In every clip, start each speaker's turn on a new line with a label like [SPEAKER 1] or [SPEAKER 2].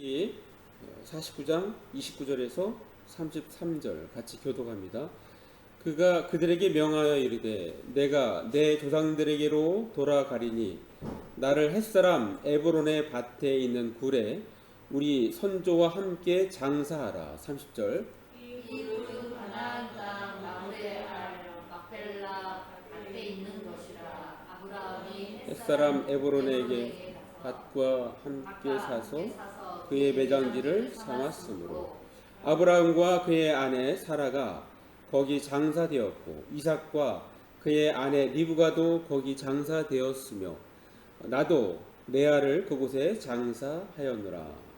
[SPEAKER 1] 이 49장 29절에서 33절 같이 교독합니다. 그가 그들에게 명하여 이르되 내가 내 조상들에게로 돌아가리니 나를 햇사람 에브론의 밭에 있는 굴에 우리 선조와 함께 장사하라. 30절
[SPEAKER 2] 이 굴은 가나안 땅 마므레 알 막벨라 밭에 있는 것이라. 아브라함이
[SPEAKER 1] 햇사람 에브론에게 밭과 함께 사서 그의 매장지를 삼았으므로 아브라함과 그의 아내 사라가 거기 장사되었고 이삭과 그의 아내 리브가도 거기 장사되었으며 나도 레아를 그곳에 장사하였노라.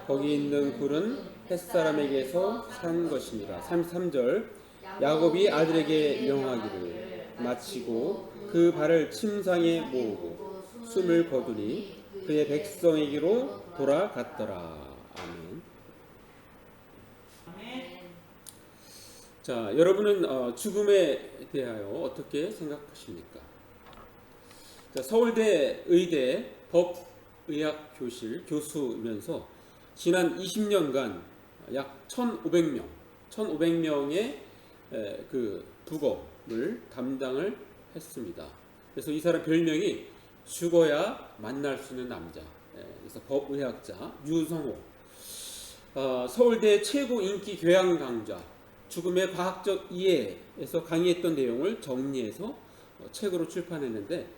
[SPEAKER 1] 거기 있는 굴은 햇사람에게서 산 것이니라. 33절 야곱이 아들에게 명하기를 마치고 그 발을 침상에 모으고 숨을 거두니 그의 백성에게로 돌아갔더라. 아멘. 자, 여러분은 죽음에 대하여 어떻게 생각하십니까? 자, 서울대 의대 법의학 교실 교수이면서 지난 20년간 약 1,500명의 그 부검을 담당을 했습니다. 그래서 이 사람 별명이 죽어야 만날 수 있는 남자. 그래서 법의학자 유성호. 서울대 최고 인기 교양 강좌 죽음의 과학적 이해에서 강의했던 내용을 정리해서 책으로 출판했는데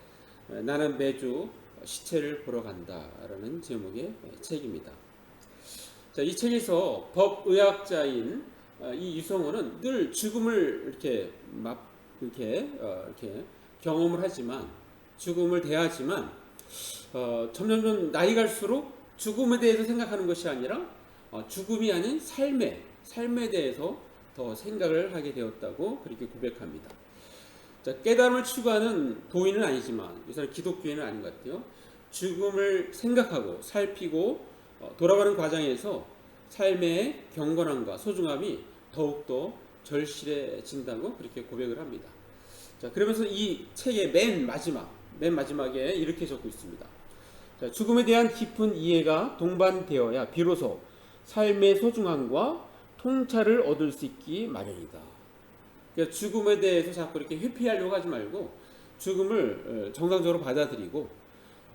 [SPEAKER 1] 나는 매주 시체를 보러 간다라는 제목의 책입니다. 자, 이 책에서 법의학자인 이 유성호는 늘 죽음을 이렇게 경험을 하지만 죽음을 대하지만 점점 나이 갈수록 죽음에 대해서 생각하는 것이 아니라 죽음이 아닌 삶에 대해서 더 생각을 하게 되었다고 그렇게 고백합니다. 자, 깨달음을 추구하는 도인은 아니지만 이 사람 기독교인은 아닌 것 같아요. 죽음을 생각하고 살피고 돌아가는 과정에서 삶의 경건함과 소중함이 더욱더 절실해진다고 그렇게 고백을 합니다. 자, 그러면서 이 책의 맨 마지막에 이렇게 적고 있습니다. 자, 죽음에 대한 깊은 이해가 동반되어야 비로소 삶의 소중함과 통찰을 얻을 수 있기 마련이다. 그러니까 죽음에 대해서 자꾸 이렇게 회피하려고 하지 말고 죽음을 정상적으로 받아들이고,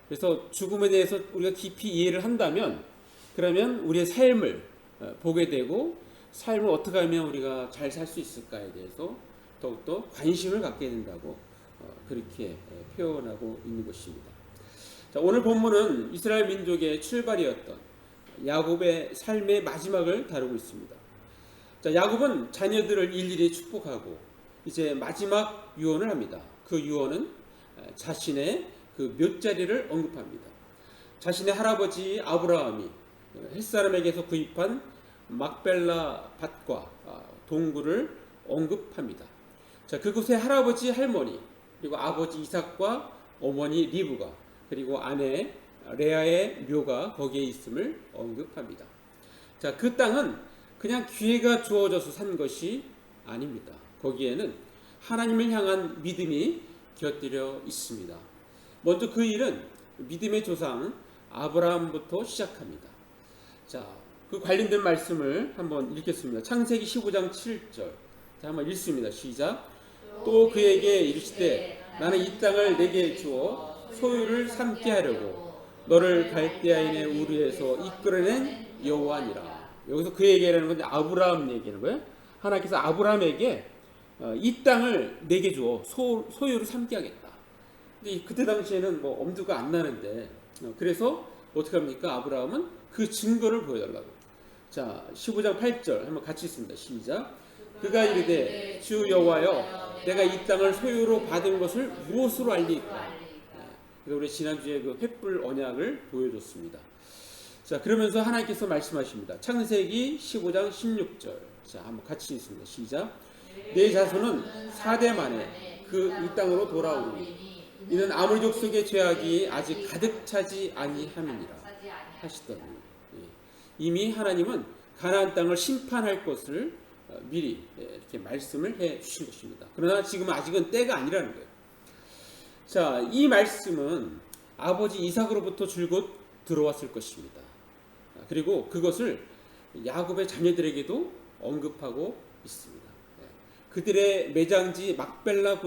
[SPEAKER 1] 그래서 죽음에 대해서 우리가 깊이 이해를 한다면 그러면 우리의 삶을 보게 되고 삶을 어떻게 하면 우리가 잘 살 수 있을까에 대해서 더욱더 관심을 갖게 된다고 그렇게 표현하고 있는 것입니다. 자, 오늘 본문은 이스라엘 민족의 출발이었던 야곱의 삶의 마지막을 다루고 있습니다. 자, 야곱은 자녀들을 일일이 축복하고 이제 마지막 유언을 합니다. 그 유언은 자신의 그 묘자리를 언급합니다. 자신의 할아버지 아브라함이 햇사람에게서 구입한 막벨라 밭과 동굴을 언급합니다. 자, 그곳에 할아버지 할머니 그리고 아버지 이삭과 어머니 리브가 그리고 아내 레아의 묘가 거기에 있음을 언급합니다. 자, 그 땅은 그냥 기회가 주어져서 산 것이 아닙니다. 거기에는 하나님을 향한 믿음이 곁들여 있습니다. 먼저 그 일은 믿음의 조상 아브라함부터 시작합니다. 자, 그 관련된 말씀을 한번 읽겠습니다. 창세기 15장 7절. 자, 한번 읽습니다. 시작. 또 그에게 이르시되 나는 이 땅을 내게 주어 소유를 삼게 하려고 너를 갈대아인의 우르에서 이끌어낸 여호와니라. 여기서 그 얘기라는 건데 아브라함 얘기하는 거예요. 하나님께서 아브라함에게 이 땅을 내게 주어 소유를 삼게 하겠다. 근데 그때 당시에는 뭐 엄두가 안 나는데 그래서 어떻게 합니까? 아브라함은 그 증거를 보여달라고. 자, 15장 8절 한번 같이 읽습니다. 시작. 그가 이르되 주 여호와여 내가 이 땅을 소유로 받은 것을 무엇으로 알리까? 그래서 우리 지난주에 그 횃불 언약을 보여줬습니다. 자, 그러면서 하나님께서 말씀하십니다. 창세기 15장 16절. 자, 한번 같이 읽습니다. 시작. 내 자손은 4대 만에 이 땅으로 돌아오리니 이는 아모리 족속의 죄악이 아직 가득 차지 아니함이니라 하시더니 이미 하나님은 가나안 땅을 심판할 것을 미리 이렇게 말씀을 해 주신 것입니다. 그러나 지금은 아직은 때가 아니라는 거예요. 자, 이 말씀은 아버지 이삭으로부터 줄곧 들어왔을 것입니다. 그리고 그것을 야곱의 자녀들에게도 언급하고 있습니다. 그들의 매장지 막벨라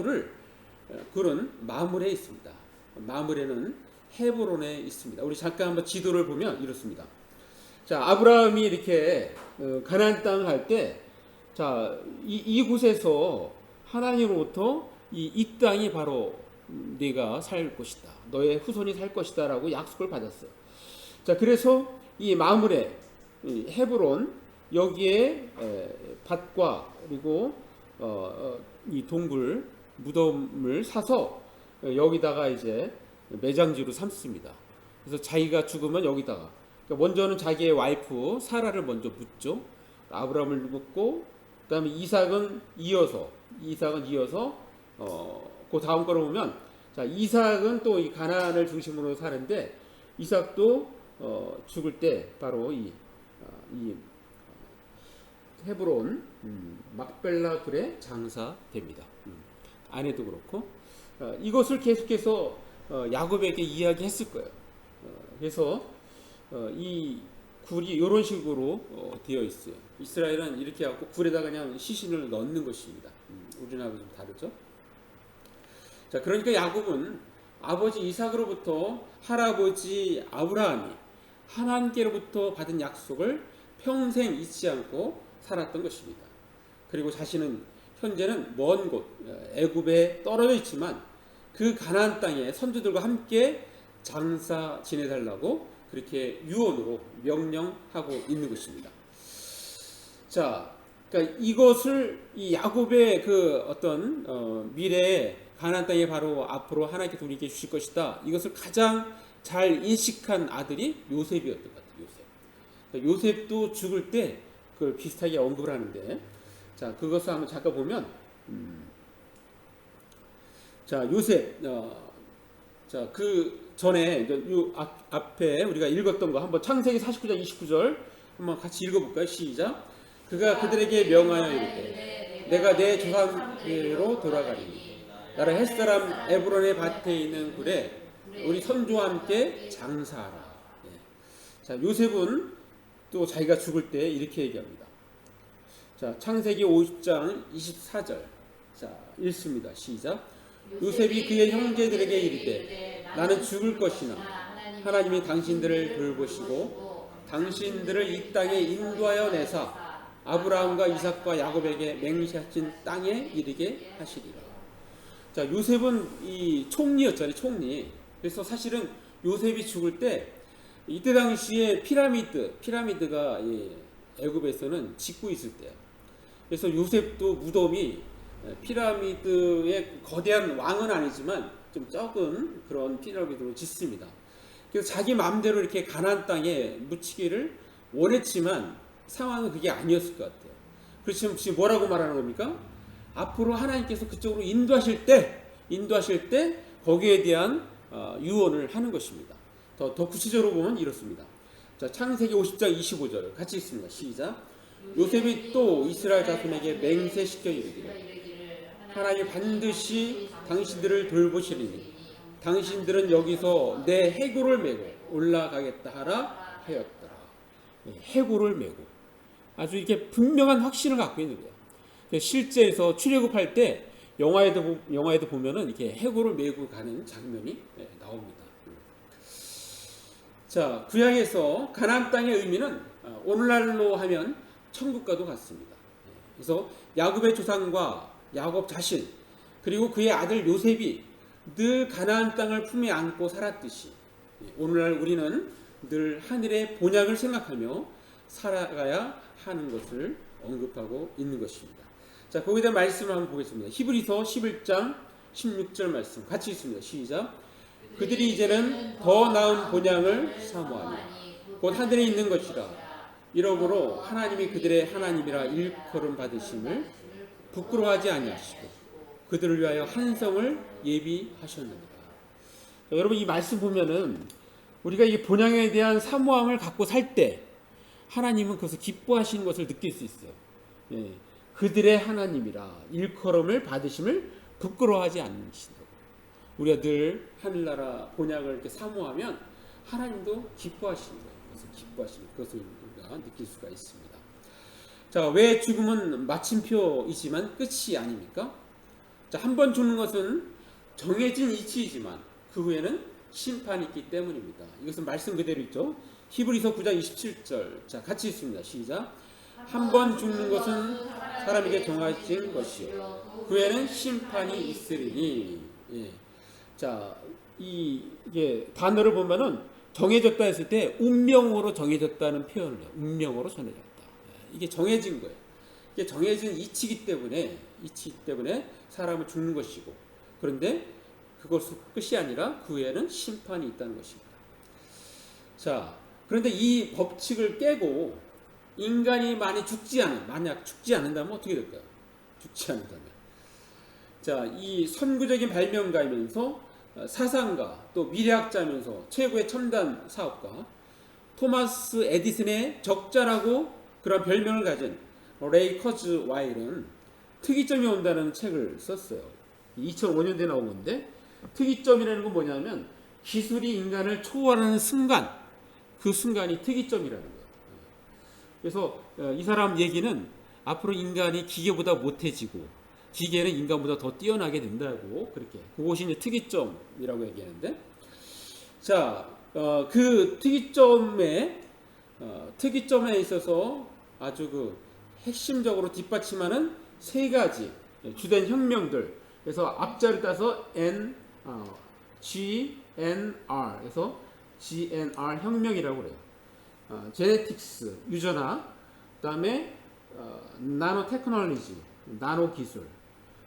[SPEAKER 1] 굴은 마물에 있습니다. 마물에는 헤브론에 있습니다. 우리 잠깐 한번 지도를 보면 이렇습니다. 자, 아브라함이 이렇게 가나안 땅을 갈 때, 자, 이곳에서 하나님으로부터 이 땅이 바로 네가 살 것이다, 너의 후손이 살 것이다라고 약속을 받았어요. 자, 그래서 이 마물에 헤브론 여기에 밭과 그리고 이 동굴 무덤을 사서 여기다가 이제 매장지로 삼습니다. 그래서 자기가 죽으면 여기다가, 그러니까 먼저는 자기의 와이프 사라를 먼저 묻죠. 아브라함을 묻고 그다음에 이삭은 이어서 그 다음 거로 보면, 자, 이삭은 또 이 가나안을 중심으로 사는데 이삭도 죽을 때 바로 이 헤브론 막벨라 굴에 장사됩니다. 아내도 그렇고 이것을 계속해서 야곱에게 이야기했을 거예요. 그래서 이 굴이 이런 식으로 되어 있어요. 이스라엘은 이렇게 하고 굴에다가 그냥 시신을 넣는 것입니다. 우리나라도 좀 다르죠. 자, 그러니까 야곱은 아버지 이삭으로부터 할아버지 아브라함이 하나님께로부터 받은 약속을 평생 잊지 않고 살았던 것입니다. 그리고 자신은 현재는 먼 곳 애굽에 떨어져 있지만 그 가나안 땅에 선조들과 함께 장사 지내달라고 그렇게 유언으로 명령하고 있는 것입니다. 자, 그러니까 이것을 이 야곱의 그 어떤 미래에 가나안 땅에 바로 앞으로 하나님께서 우리에게 주실 것이다, 이것을 가장 잘 인식한 아들이 요셉이었던 것 같아요. 요셉. 그러니까 요셉도 죽을 때 그걸 비슷하게 언급을 하는데, 자, 그것을 한번 잠깐 보면, 자, 요셉, 자, 그 전에 요 앞에 우리가 읽었던 거 한번 창세기 49장 29절 한번 같이 읽어볼까요? 시작. 그가 그들에게 명하여 이르되 내가 내 조상에게로 돌아가리니 나라 햇사람 에브론의 밭에 있는 굴에 우리 선조와 함께 장사하라. 예. 자, 요셉은 또 자기가 죽을 때 이렇게 얘기합니다. 자, 창세기 50장 24절. 자, 읽습니다. 시작. 요셉이 그의 형제들에게 이르되 나는 죽을 것이나 하나님이 당신들을 돌보시고 당신들을 이 땅에 인도하여 내사 아브라함과 이삭과 야곱에게 맹세하신 땅에 이르게 하시리라. 자, 요셉은 이 총리였잖아요. 총리. 그래서 사실은 요셉이 죽을 때 이때 당시에 피라미드가 애굽에서는 짓고 있을 때요. 그래서 요셉도 무덤이 피라미드의 거대한 왕은 아니지만 좀 적은 그런 피라미드로 짓습니다. 그래서 자기 마음대로 이렇게 가나안 땅에 묻히기를 원했지만 상황은 그게 아니었을 것 같아요. 그렇지만 지금 뭐라고 말하는 겁니까? 앞으로 하나님께서 그쪽으로 인도하실 때 거기에 대한 유언을 하는 것입니다. 더 구체적으로 보면 이렇습니다. 자, 창세기 50장 25절 같이 읽습니다. 시작. 요셉이 또 이스라엘 자손에게 맹세시켜 이르기를 하나님이 반드시 당신들을 돌보시리니 당신들은 여기서 내 해골을 메고 올라가겠다 하라 하였더라. 해골을 메고 아주 이렇게 분명한 확신을 갖고 있는 거예요. 실제에서 출애굽할 때 영화에도 보면은 이렇게 해골을 메고 가는 장면이 나옵니다. 자, 구약에서 가나안 땅의 의미는 오늘날로 하면 천국과도 같습니다. 그래서 야곱의 조상과 야곱 자신 그리고 그의 아들 요셉이 늘 가나안 땅을 품에 안고 살았듯이 오늘날 우리는 늘 하늘의 본향을 생각하며 살아가야 하는 것을 언급하고 있는 것입니다. 자, 거기에 대한 말씀을 한번 보겠습니다. 히브리서 11장 16절 말씀 같이 읽습니다. 시작. 그들이 이제는 더 나은 본향을 사모하니 곧 하늘에 있는 것이라. 이러므로 하나님이 그들의 하나님이라 일컬음 받으심을 부끄러워하지 아니하시고 그들을 위하여 한 성을 예비하셨느니라. 자, 여러분 이 말씀 보면은 우리가 이 본향에 대한 사모함을 갖고 살 때 하나님은 그것을 기뻐하시는 것을 느낄 수 있어요. 예, 그들의 하나님이라 일컬음을 받으심을 부끄러워하지 않으신다고. 우리가 늘 하늘나라 본향을 이렇게 사모하면 하나님도 기뻐하시는 거예요. 그래서 기뻐하시는 것을 우리가 느낄 수가 있습니다. 자, 왜 죽음은 마침표이지만 끝이 아닙니까? 자, 한 번 죽는 것은 정해진 이치이지만 그 후에는 심판이 있기 때문입니다. 이것은 말씀 그대로 있죠. 히브리서 9장 27절. 자, 같이 읽습니다. 시작. 한 번 죽는 것은 사람에게 정해진 것이요 그 후에는 심판이 있으리니. 예. 자, 이게 단어를 보면은 정해졌다 했을 때 운명으로 정해졌다는 표현을 해요. 운명으로 정해졌다. 이게 정해진 거예요. 이게 정해진 이치기 때문에 사람은 죽는 것이고, 그런데 그것은 끝이 아니라 그 후에는 심판이 있다는 것입니다. 자, 그런데 이 법칙을 깨고 인간이 만약 죽지 않는다면 어떻게 될까요? 죽지 않는다면. 자, 이 선구적인 발명가이면서 사상가 또 미래학자면서 최고의 첨단 사업가 토마스 에디슨의 적자라고 그런 별명을 가진 레이 커즈와일은 특이점이 온다는 책을 썼어요. 2005년도에 나온 건데, 특이점이라는 건 뭐냐면 기술이 인간을 초월하는 순간, 그 순간이 특이점이라는 거예요. 그래서 이 사람 얘기는 앞으로 인간이 기계보다 못해지고 기계는 인간보다 더 뛰어나게 된다고, 그렇게, 그것이 이제 특이점이라고 얘기하는데, 자, 그 특이점에 있어서 아주 그 핵심적으로 뒷받침하는 세 가지 주된 혁명들. 그래서 앞자를 따서 GNR, 그래서 GNR 혁명이라고 그래요. 제네틱스, 유전학, 그다음에 나노 테크놀로지, 나노 기술,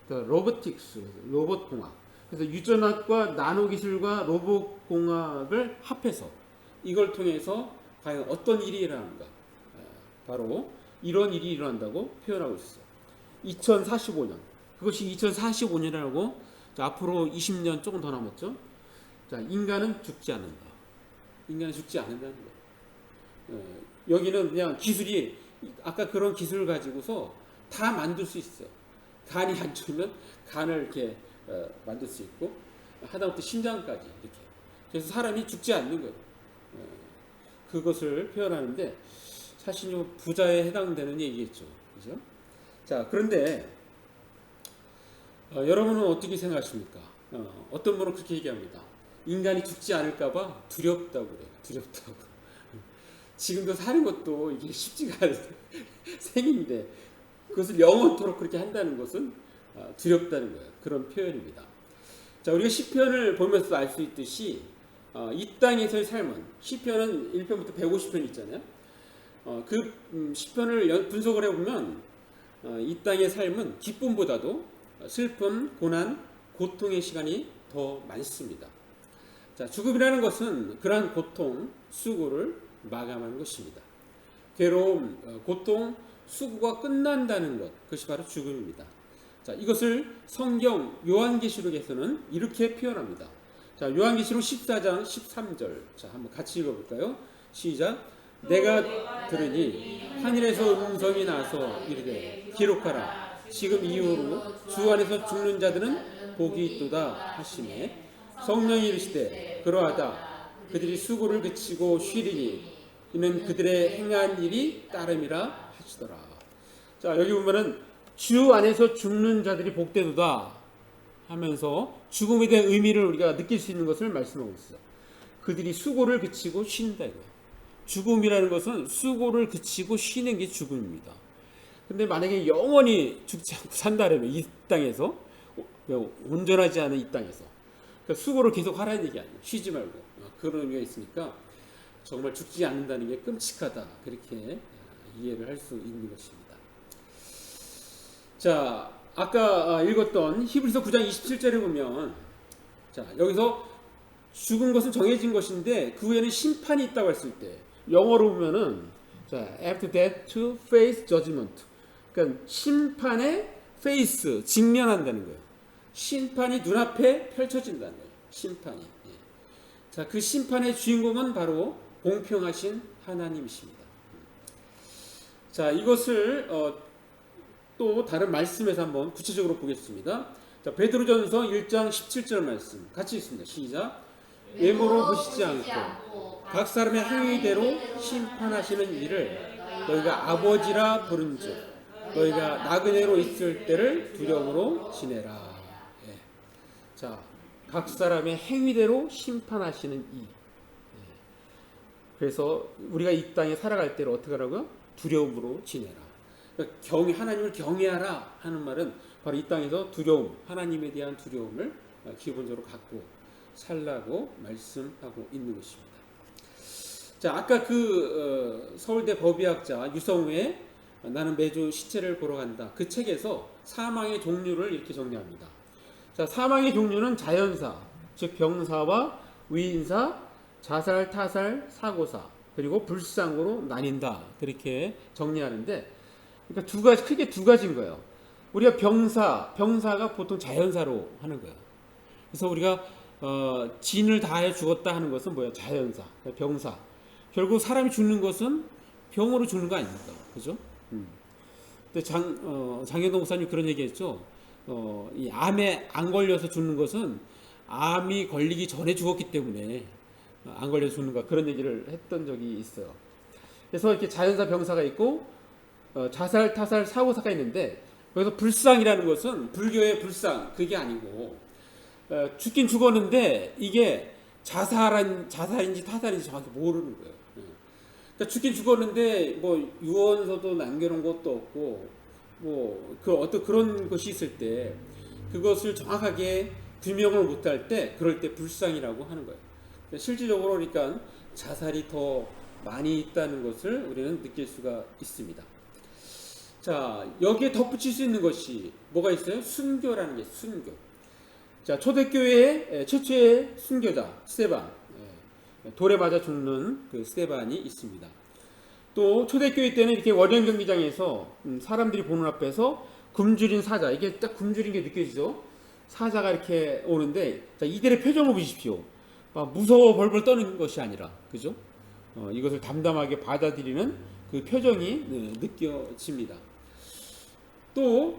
[SPEAKER 1] 로보틱스, 로봇 공학. 그래서 유전학과 나노 기술과 로봇 공학을 합해서 이걸 통해서 과연 어떤 일이 일어나는가? 바로 이런 일이 일어난다고 표현하고 있어요. 2045년. 그것이 2045년이라고, 앞으로 20년 조금 더 남았죠. 자, 인간은 죽지 않는다. 인간은 죽지 않는다는 거예요. 여기는 그냥 기술이, 아까 그런 기술을 가지고서 다 만들 수 있어요. 간이 안 좋으면 간을 이렇게 만들 수 있고, 하다못해 심장까지 이렇게. 그래서 사람이 죽지 않는 거예요. 그것을 표현하는데, 사실 부자에 해당되는 얘기겠죠. 그죠? 자, 그런데 여러분은 어떻게 생각하십니까? 어떤 분은 그렇게 얘기합니다. 인간이 죽지 않을까봐 두렵다고 그래요. 두렵다고. 지금도 사는 것도 이게 쉽지가 않은 생인데 그것을 영원토록 그렇게 한다는 것은 두렵다는 거예요. 그런 표현입니다. 자, 우리가 시편을 보면서 알 수 있듯이 이 땅에서의 삶은, 시편은 1편부터 150편 있잖아요. 그 시편을 분석을 해보면 이 땅의 삶은 기쁨보다도 슬픔, 고난, 고통의 시간이 더 많습니다. 자, 죽음이라는 것은 그러한 고통, 수고를 마감하는 것입니다. 괴로움, 고통, 수고가 끝난다는 것, 그것이 바로 죽음입니다. 자, 이것을 성경 요한계시록에서는 이렇게 표현합니다. 자, 요한계시록 14장 13절. 자, 한번 같이 읽어볼까요? 시작. 내가 들으니 하늘에서 음성이 나서 이르되 기록하라. 지금 이후로 주 안에서 죽는 자들은 복이 있도다 하시매, 성령이 이르시되 그러하다. 그들이 수고를 그치고 쉬리니 이는 그들의 행한 일이 따름이라 하시더라. 자, 여기 보면은 주 안에서 죽는 자들이 복되도다 하면서 죽음에 대한 의미를 우리가 느낄 수 있는 것을 말씀하고 있어요. 그들이 수고를 그치고 쉰다 이거예요. 죽음이라는 것은 수고를 그치고 쉬는 게 죽음입니다. 근데 만약에 영원히 죽지 않고 산다면 이 땅에서, 온전하지 않은 이 땅에서, 그러니까 수고를 계속 하라는 얘기 아니에요. 쉬지 말고. 그런 의미가 있으니까 정말 죽지 않는다는 게 끔찍하다, 그렇게 이해를 할 수 있는 것입니다. 자, 아까 읽었던 히브리서 9장 27절에 보면, 자, 여기서 죽은 것은 정해진 것인데 그 후에는 심판이 있다고 했을 때, 영어로 보면은, 자, after death to face judgment. 그러니까 심판에 face, 직면한다는 거예요. 심판이 눈앞에 펼쳐진다는 거예요. 심판이. 예. 자, 그 심판의 주인공은 바로 공평하신 하나님이십니다. 자, 이것을 또 다른 말씀에서 한번 구체적으로 보겠습니다. 자, 베드로전서 1장 17절 말씀 같이 읽습니다. 시작. 외모로 보시지 않고 각 사람의 행위대로 심판하시는 이를 너희가 아버지라 부른즉 너희가 나그네로 있을 때를 두려움으로 지내라. 예. 자, 각 사람의 행위대로 심판하시는 이. 예. 그래서 우리가 이 땅에 살아갈 때를 어떻게 하라고요? 두려움으로 지내라. 그러니까 하나님을 경외하라 하는 말은 바로 이 땅에서 두려움, 하나님에 대한 두려움을 기본적으로 갖고 살라고 말씀하고 있는 것입니다. 자, 아까 서울대 법의학자 유성우의 나는 매주 시체를 보러 간다. 그 책에서 사망의 종류를 이렇게 정리합니다. 자, 사망의 종류는 자연사, 즉 병사와 위인사, 자살, 타살, 사고사, 그리고 불상으로 나뉜다. 그렇게 정리하는데, 그러니까 크게 두 가지인 거예요. 우리가 병사가 보통 자연사로 하는 거예요. 그래서 우리가 진을 다해 죽었다 하는 것은 뭐예요? 자연사, 병사. 결국 사람이 죽는 것은 병으로 죽는 거 아닙니까? 그죠? 근데 장현동 목사님 그런 얘기했죠. 이 암에 안 걸려서 죽는 것은 암이 걸리기 전에 죽었기 때문에 안 걸려서 죽는 거, 그런 얘기를 했던 적이 있어요. 그래서 이렇게 자연사, 병사가 있고 자살, 타살, 사고사가 있는데, 그래서 불상이라는 것은 불교의 불상, 그게 아니고 죽긴 죽었는데 이게 자살인지 타살인지 정확히 모르는 거예요. 그러니까 죽긴 죽었는데 뭐 유언서도 남겨놓은 것도 없고 뭐 어떤 그런 것이 있을 때 그것을 정확하게 규명을 못할 때, 그럴 때 불상이라고 하는 거예요. 그러니까 실질적으로 그러니까 자살이 더 많이 있다는 것을 우리는 느낄 수가 있습니다. 자, 여기에 덧붙일 수 있는 것이 뭐가 있어요? 순교라는 게 순교. 자, 초대교회의 최초의 순교자 스데반, 돌에 맞아 죽는 그 스데반이 있습니다. 또 초대교회 때는 이렇게 월요 경기장에서 사람들이 보는 앞에서 굶주린 사자, 이게 딱 굶주린 게 느껴지죠? 사자가 이렇게 오는데, 자, 이들의 표정을 보십시오. 무서워 벌벌 떠는 것이 아니라, 그죠? 이것을 담담하게 받아들이는 그 표정이 느껴집니다. 또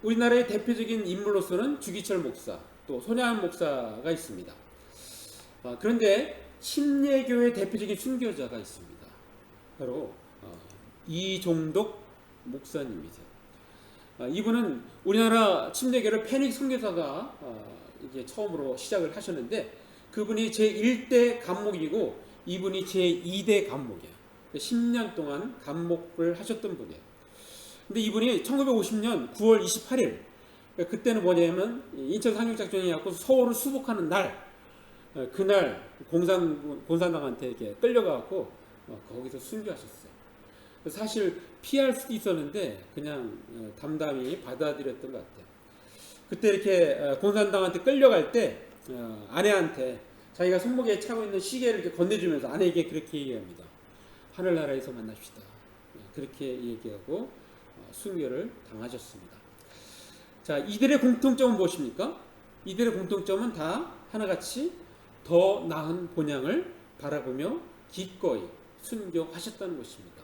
[SPEAKER 1] 우리나라의 대표적인 인물로서는 주기철 목사, 또 손양한 목사가 있습니다. 그런데 침례교의 대표적인 순교자가 있습니다. 바로 이종덕 목사님이세요. 이분은 우리나라 침례교를 패닉 선교사가 이제 처음으로 시작을 하셨는데, 그분이 제1대 감목이고 이분이 제2대 감목이에요. 10년 동안 감목을 하셨던 분이에요. 근데 이분이 1950년 9월 28일, 그때는 뭐냐면 인천 상륙작전이 갖고 서울을 수복하는 날, 그날 공산당한테 이렇게 끌려가고 거기서 순교하셨어요. 사실 피할 수도 있었는데 그냥 담담히 받아들였던 것 같아요. 그때 이렇게 공산당한테 끌려갈 때 아내한테 자기가 손목에 차고 있는 시계를 이렇게 건네주면서 아내에게 그렇게 얘기합니다. 하늘나라에서 만납시다. 그렇게 얘기하고 순교를 당하셨습니다. 자, 이들의 공통점은 무엇입니까? 이들의 공통점은 다 하나같이 더 나은 본향을 바라보며 기꺼이 순교하셨다는 것입니다.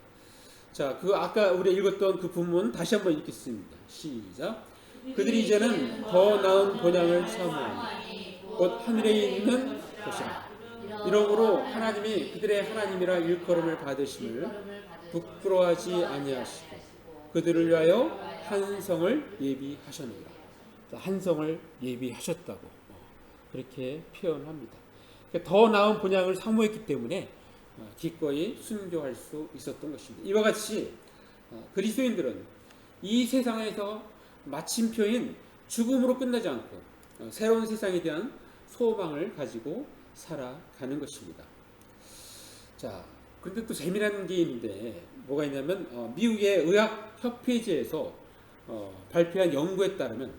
[SPEAKER 1] 자, 아까 우리 읽었던 그 본문 다시 한번 읽겠습니다. 시작. 그들이 이제는 더 나은 본향을 사모하니 곧 하늘에 있는 것이라. 이러므로 하나님이 그들의 하나님이라 일컬음을 받으심을 부끄러워하지 아니하시고 그들을 위하여 한 성을 예비하셨느니라. 한 성을 예비하셨다고 그렇게 표현합니다. 더 나은 본향을 사모했기 때문에 기꺼이 순교할 수 있었던 것입니다. 이와 같이 그리스도인들은 이 세상에서 마침표인 죽음으로 끝나지 않고 새로운 세상에 대한 소망을 가지고 살아가는 것입니다. 자, 근데 또 재미난 게 있는데 뭐가 있냐면 미국의 의학협회지에서 발표한 연구에 따르면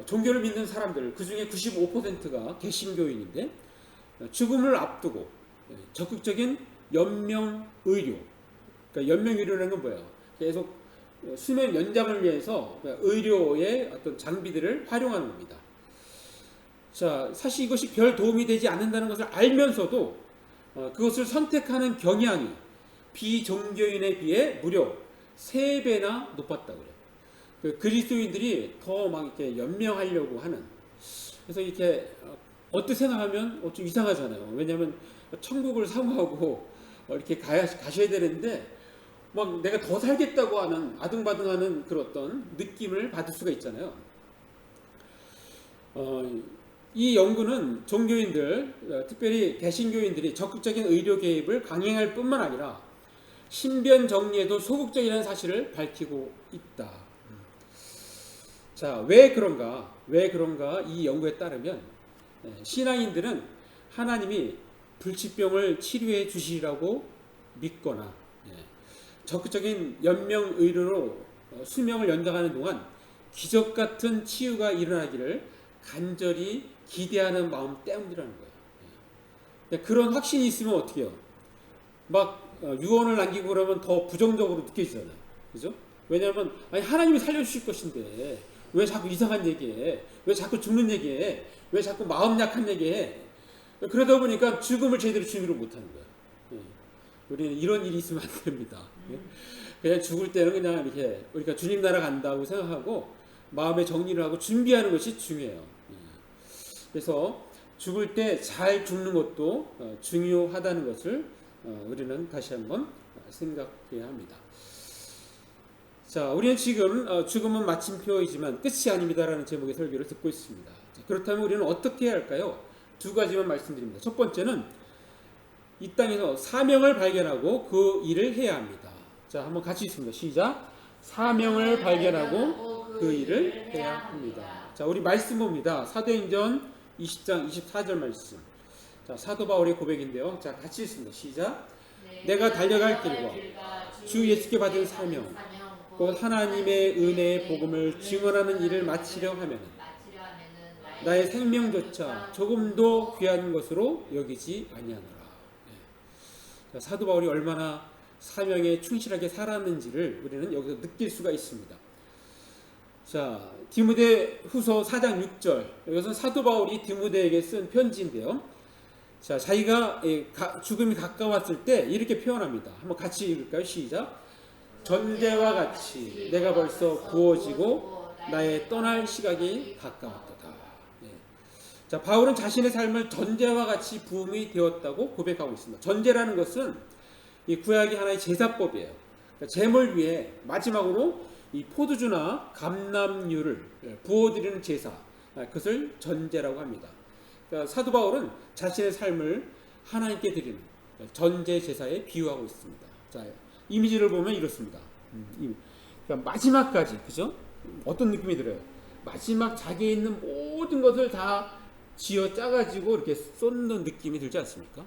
[SPEAKER 1] 종교를 믿는 사람들 그 중에 95%가 개신교인인데 죽음을 앞두고 적극적인 연명의료, 그러니까 연명의료라는 건 뭐예요? 계속 수명 연장을 위해서 의료의 어떤 장비들을 활용하는 겁니다. 자, 사실 이것이 별 도움이 되지 않는다는 것을 알면서도 그것을 선택하는 경향이 비종교인에 비해 무려 3배나 높았다고 그래요. 그리스도인들이 더 막 이렇게 연명하려고 하는, 그래서 이렇게 어떻게 생각하면 좀 이상하잖아요. 왜냐하면 천국을 사모하고 이렇게 가셔야 되는데 막 내가 더 살겠다고 하는 아등바등하는 그런 어떤 느낌을 받을 수가 있잖아요. 이 연구는 종교인들, 특별히 개신교인들이 적극적인 의료 개입을 강행할 뿐만 아니라 신변 정리에도 소극적이라는 사실을 밝히고 있다. 자, 왜 그런가? 왜 그런가? 이 연구에 따르면 신앙인들은 하나님이 불치병을 치료해 주시리라고 믿거나 적극적인 연명 의료로 수명을 연장하는 동안 기적 같은 치유가 일어나기를 간절히 기대하는 마음 때문이라는 거예요. 그런 확신이 있으면 어떻게 해요? 막 유언을 남기고 그러면 더 부정적으로 느껴지잖아요. 그죠? 왜냐하면 아니 하나님이 살려주실 것인데 왜 자꾸 이상한 얘기해? 왜 자꾸 죽는 얘기해? 왜 자꾸 마음 약한 얘기해? 그러다 보니까 죽음을 제대로 준비를 못하는 거예요. 우리는 이런 일이 있으면 안 됩니다. 그냥 죽을 때는 그냥 이렇게 우리가 주님 나라 간다고 생각하고 마음의 정리를 하고 준비하는 것이 중요해요. 그래서 죽을 때 잘 죽는 것도 중요하다는 것을 우리는 다시 한번 생각해야 합니다. 자, 우리는 지금 죽음은 마침표이지만 끝이 아닙니다라는 제목의 설교를 듣고 있습니다. 자, 그렇다면 우리는 어떻게 해야 할까요? 두 가지만 말씀드립니다. 첫 번째는 이 땅에서 사명을 발견하고 그 일을 해야 합니다. 자, 한번 같이 읽습니다. 시작. 사명을 발견하고 그 일을 해야 합니다. 자, 우리 말씀 봅니다. 사도행전 20장 24절 말씀. 자, 사도 바울의 고백인데요. 자, 같이 읽습니다. 시작. 내가 달려갈 길과 주 예수께 받은 사명 곧 하나님의 은혜의 복음을 증언하는 일을 마치려 하면 나의 생명조차 조금도 귀한 것으로 여기지 아니하노라. 자, 사도 바울이 얼마나 사명에 충실하게 살았는지를 우리는 여기서 느낄 수가 있습니다. 자, 디모데후서 4장 6절. 이것은 사도 바울이 디모데에게 쓴 편지인데요. 자, 자기가 죽음이 가까웠을 때 이렇게 표현합니다. 한번 같이 읽을까요? 시작. 전제와 같이 내가 벌써 부어지고 나의 떠날 시각이 가까웠도다. 자, 바울은 자신의 삶을 전제와 같이 부음이 되었다고 고백하고 있습니다. 전제라는 것은 이 구약의 하나의 제사법이에요. 그러니까 제물 위에 마지막으로 이 포도주나 감람유를 부어드리는 제사, 그것을 전제라고 합니다. 그러니까 사도 바울은 자신의 삶을 하나님께 드리는 전제 제사에 비유하고 있습니다. 자, 이미지를 보면 이렇습니다. 그러니까 마지막까지, 그죠? 어떤 느낌이 들어요? 마지막 자기에 있는 모든 것을 다 쥐어 짜가지고 이렇게 쏟는 느낌이 들지 않습니까?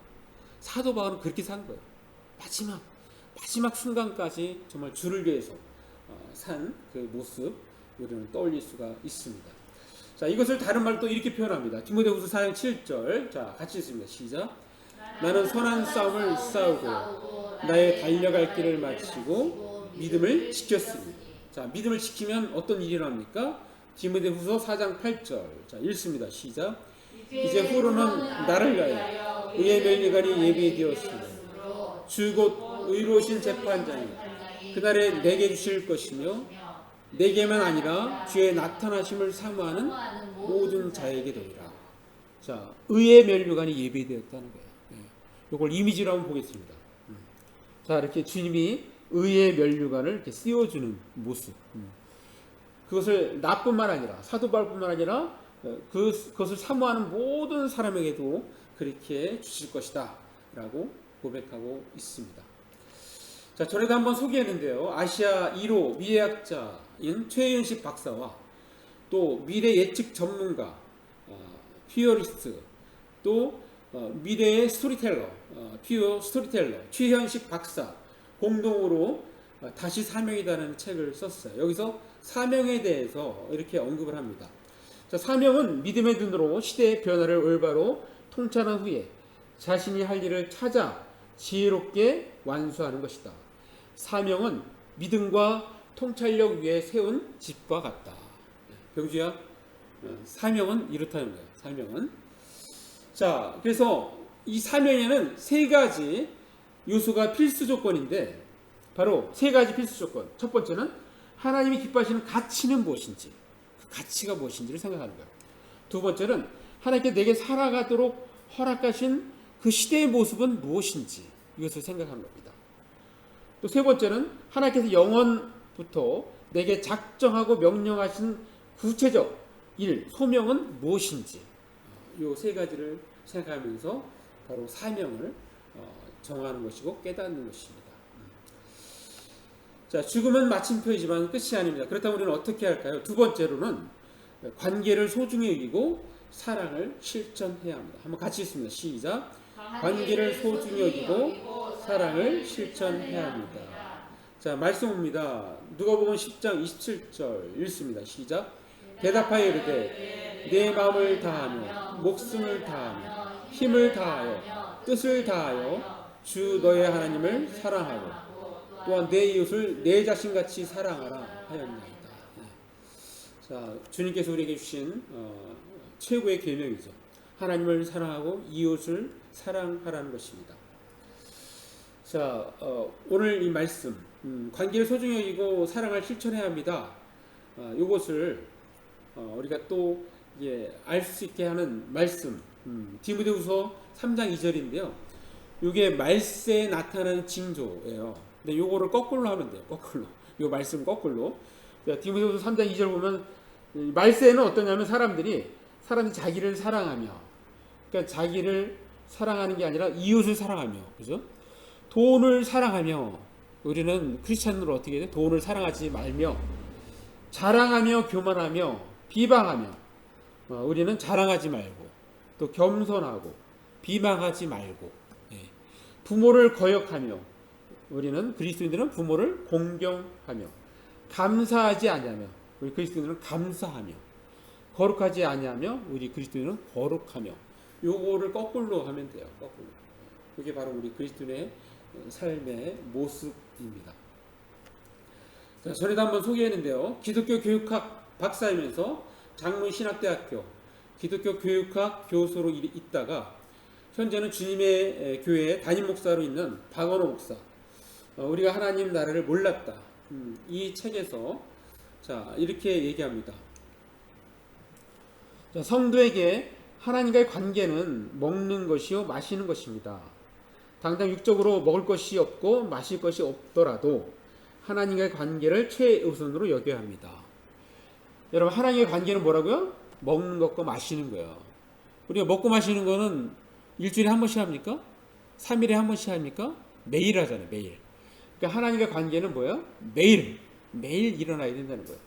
[SPEAKER 1] 사도 바울은 그렇게 산 거예요. 마지막 순간까지 정말 주를 위해서 산 그 모습 우리는 떠올릴 수가 있습니다. 자, 이것을 다른 말로 또 이렇게 표현합니다. 디모데후서 4장 7절. 자, 같이 읽습니다. 시작. 나는 선한 싸움을 싸우고 나의 달려갈 길을 마치고 믿음을 지켰으니. 자, 믿음을 지키면 어떤 일이 일어납니까? 디모데후서 4장 8절. 자, 읽습니다. 시작. 이제 후로는 나를 위하여 의의 멸류관이 예비되었으니 주 곧 의로우신 재판장이 그날에 내게 주실 것이며 내게만 아니라 주의 나타나심을 사모하는 모든 자에게 되리라. 자, 의의 멸류관이 예비되었다는 거예요. 이걸 이미지로 한번 보겠습니다. 자, 이렇게 주님이 의의 멸류관을 이렇게 씌워주는 모습. 그것을 나뿐만 아니라 사도 바울뿐만 아니라 그것을 사모하는 모든 사람에게도 그렇게 주실 것이다 라고 고백하고 있습니다. 자, 전에도 한번 소개했는데요. 아시아 1호 미래학자인 최윤식 박사와 또 미래 예측 전문가 퓨어리스트 또 미래의 스토리텔러 퓨어 스토리텔러 최현식 박사 공동으로 다시 사명이라는 책을 썼어요. 여기서 사명에 대해서 이렇게 언급을 합니다. 자, 사명은 믿음의 눈으로 시대의 변화를 올바로 통찰한 후에 자신이 할 일을 찾아 지혜롭게 완수하는 것이다. 사명은 믿음과 통찰력 위에 세운 집과 같다. 병주야, 사명은 이렇다는 거예요. 사명은. 자, 그래서 이 사명에는 세 가지 요소가 필수 조건인데 바로 세 가지 필수 조건. 첫 번째는 하나님이 기뻐하시는 가치는 무엇인지, 그 가치가 무엇인지를 생각하는 거예요. 두 번째는 하나님께 내게 살아가도록 허락하신 그 시대의 모습은 무엇인지 이것을 생각한 겁니다. 또 세 번째는 하나님께서 영원부터 내게 작정하고 명령하신 구체적 일, 소명은 무엇인지 이 세 가지를 생각하면서 바로 사명을 정하는 것이고 깨닫는 것입니다. 자, 죽음은 마침표이지만 끝이 아닙니다. 그렇다면 우리는 어떻게 할까요? 두 번째로는 관계를 소중히 여기고 사랑을 실천해야 합니다. 한번 같이 읽습니다. 시작. 관계를 소중히 여기고 사랑을 실천해야 합니다. 자, 말씀입니다. 누가복음 10장 27절 읽습니다. 시작. 대답하여 이르되 내 마음을 다하며 목숨을 다하며 힘을 다하여 뜻을 다하여 주 너의 하나님을 사랑하고 또한 내 이웃을 내 자신같이 사랑하라 하였나이다. 자, 주님께서 우리에게 주신 최고의 계명이죠. 하나님을 사랑하고 이웃을 사랑하라는 것입니다. 자, 오늘 이 말씀 관계를 소중히 여기고 사랑을 실천해야 합니다. 이것을 우리가 또 알 수 있게 하는 말씀 디모데후서 3장 2절인데요. 이게 말세에 나타나는 징조예요. 근데 요거를 거꾸로 하면 돼요. 거꾸로. 요 말씀 거꾸로. 디모데후서 3장 2절 보면 말세에는 어떠냐면 사람들이 자기를 사랑하며, 그러니까 자기를 사랑하는 게 아니라 이웃을 사랑하며, 그죠? 돈을 사랑하며, 우리는 크리스찬으로 어떻게 돼? 돈을 사랑하지 말며, 자랑하며, 교만하며, 비방하며, 우리는 자랑하지 말고, 또 겸손하고, 비방하지 말고, 부모를 거역하며, 우리는 그리스도인들은 부모를 공경하며, 감사하지 아니하며, 우리 그리스도인들은 감사하며, 거룩하지 아니하며 우리 그리스도인은 거룩하며. 요거를 거꾸로 하면 돼요. 거꾸로. 그게 바로 우리 그리스도인의 삶의 모습입니다. 자, 전에도 한번 소개했는데요. 기독교 교육학 박사이면서 장로신학대학교 기독교 교육학 교수로 있다가 현재는 주님의 교회의 담임 목사로 있는 박원호 목사. 우리가 하나님 나라를 몰랐다. 이 책에서 자, 이렇게 얘기합니다. 자, 성도에게 하나님과의 관계는 먹는 것이요 마시는 것입니다. 당장 육적으로 먹을 것이 없고 마실 것이 없더라도 하나님과의 관계를 최우선으로 여겨야 합니다. 여러분, 하나님과의 관계는 뭐라고요? 먹는 것과 마시는 거예요. 우리가 먹고 마시는 거는 일주일에 한 번씩 합니까? 3일에 한 번씩 합니까? 매일 하잖아요. 매일. 그러니까 하나님과의 관계는 뭐예요? 매일 일어나야 된다는 거예요.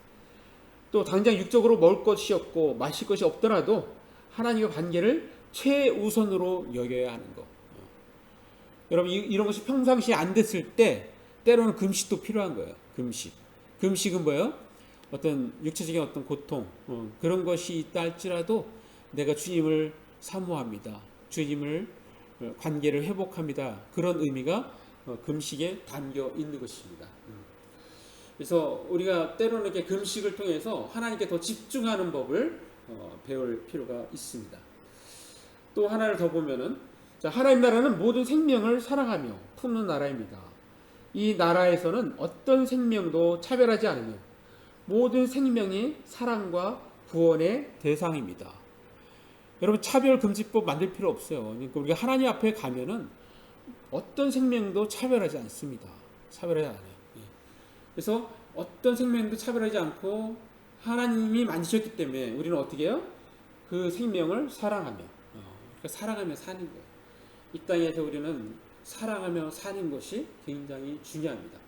[SPEAKER 1] 또 당장 육적으로 먹을 것이 없고 마실 것이 없더라도 하나님과 관계를 최우선으로 여겨야 하는 거. 여러분, 이런 것이 평상시에 안 됐을 때 때로는 금식도 필요한 거예요. 금식은 뭐예요? 어떤 육체적인 어떤 고통, 그런 것이 있다 할지라도 내가 주님을 사모합니다. 주님을 관계를 회복합니다. 그런 의미가 금식에 담겨 있는 것입니다. 그래서 우리가 때로는 이렇게 금식을 통해서 하나님께 더 집중하는 법을 배울 필요가 있습니다. 또 하나를 더 보면은, 자, 하나님 나라는 모든 생명을 사랑하며 품는 나라입니다. 이 나라에서는 어떤 생명도 차별하지 않으며 모든 생명이 사랑과 구원의 대상입니다. 여러분, 차별금지법 만들 필요 없어요. 그러니까 우리가 하나님 앞에 가면은 어떤 생명도 차별하지 않습니다. 차별하지 않아요. 그래서 어떤 생명도 차별하지 않고 하나님이 만드셨기 때문에 우리는 어떻게 해요? 그 생명을 사랑하며, 그러니까 사랑하며 사는 거예요. 이 땅에서 우리는 사랑하며 사는 것이 굉장히 중요합니다.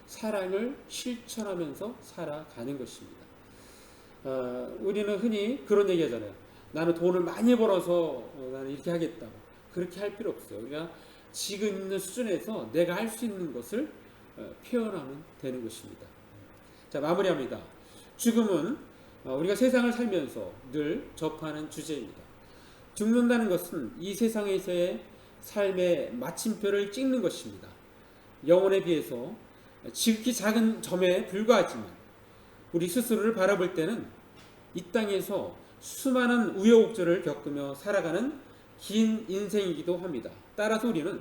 [SPEAKER 1] 사랑을 실천하면서 살아가는 것입니다. 우리는 흔히 그런 얘기 하잖아요. 나는 돈을 많이 벌어서 나는 이렇게 하겠다고. 그렇게 할 필요 없어요. 우리가 지금 있는 수준에서 내가 할 수 있는 것을 표현하면 되는 것입니다. 자, 마무리합니다. 죽음은 우리가 세상을 살면서 늘 접하는 주제입니다. 죽는다는 것은 이 세상에서의 삶의 마침표를 찍는 것입니다. 영혼에 비해서 지극히 작은 점에 불과하지만 우리 스스로를 바라볼 때는 이 땅에서 수많은 우여곡절을 겪으며 살아가는 긴 인생이기도 합니다. 따라서 우리는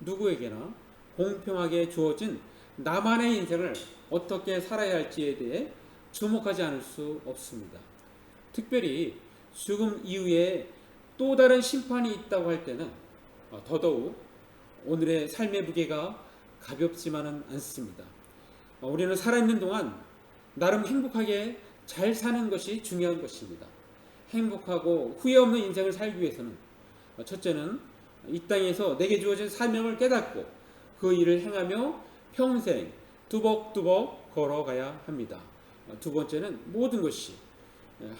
[SPEAKER 1] 누구에게나 공평하게 주어진 나만의 인생을 어떻게 살아야 할지에 대해 주목하지 않을 수 없습니다. 특별히 죽음 이후에 또 다른 심판이 있다고 할 때는 더더욱 오늘의 삶의 무게가 가볍지만은 않습니다. 우리는 살아있는 동안 나름 행복하게 잘 사는 것이 중요한 것입니다. 행복하고 후회 없는 인생을 살기 위해서는 첫째는 이 땅에서 내게 주어진 사명을 깨닫고 그 일을 행하며 평생 뚜벅뚜벅 걸어가야 합니다. 두 번째는 모든 것이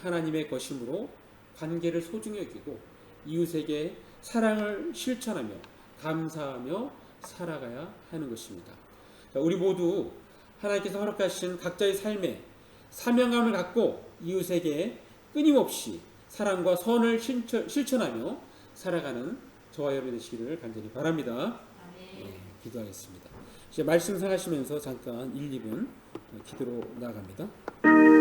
[SPEAKER 1] 하나님의 것이므로 관계를 소중히 여기고 이웃에게 사랑을 실천하며 감사하며 살아가야 하는 것입니다. 우리 모두 하나님께서 허락하신 각자의 삶에 사명감을 갖고 이웃에게 끊임없이 사랑과 선을 실천하며 살아가는 저와 여러분이 되시기를 간절히 바랍니다. 기도하겠습니다. 이제 말씀 생각하시면서 잠깐 1, 2분 기도로 나아갑니다.